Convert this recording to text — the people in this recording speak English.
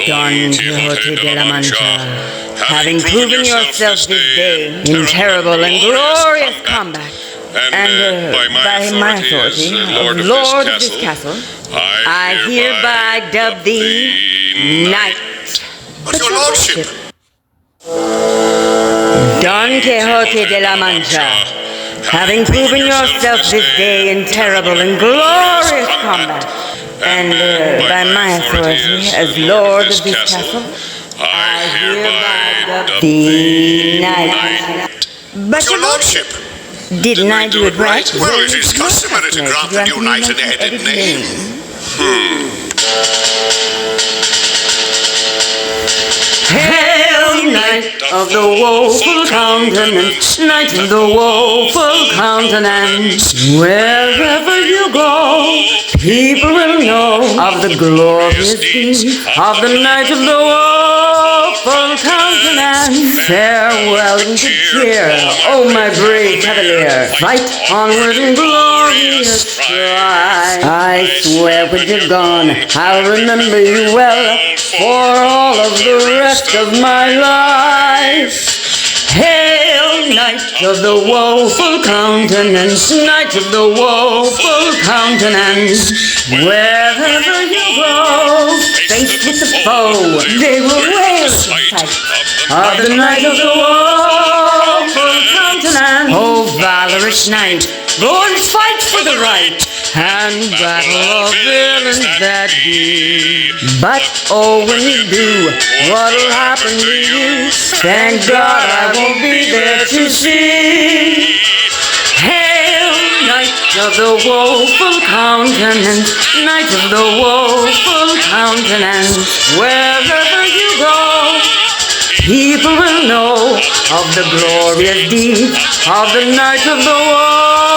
Don Quixote de la Mancha, having proven yourself this day in terrible and glorious combat, and by my authority, Lord of this castle, I hereby dub thee Knight. But your lordship! Don Quixote de la Mancha, having proven yourself this day in terrible and glorious combat, and by my authority as Lord of this castle, I hereby dub thee Knight. But your lordship! Didn't I do it right? Well, it is customary to grant the new knight an headed name. Hail, Knight of the woeful countenance, Knight of the woeful countenance. Wherever you go, people will know of the glorious deed of the Knight of the woeful countenance. Farewell and good cheer, oh my brave cavalier. Fight onward in glorious strife. I swear when you're gone, I'll remember you well for all of the rest of my life. Hail, Knight of the woeful countenance, Knight of the woeful countenance. Wherever you go, faced with the foe, they will wail at the sight of the Knight of the woeful countenance. Oh, valorous knight, go and fight for the right, and battle of villains that be. But oh, when you do, what'll happen to you? Thank God I won't be there to see. Hail, Knight of the woeful countenance, Knight of the woeful countenance. Wherever you go, people will know of the glorious deed of the Knight of the woeful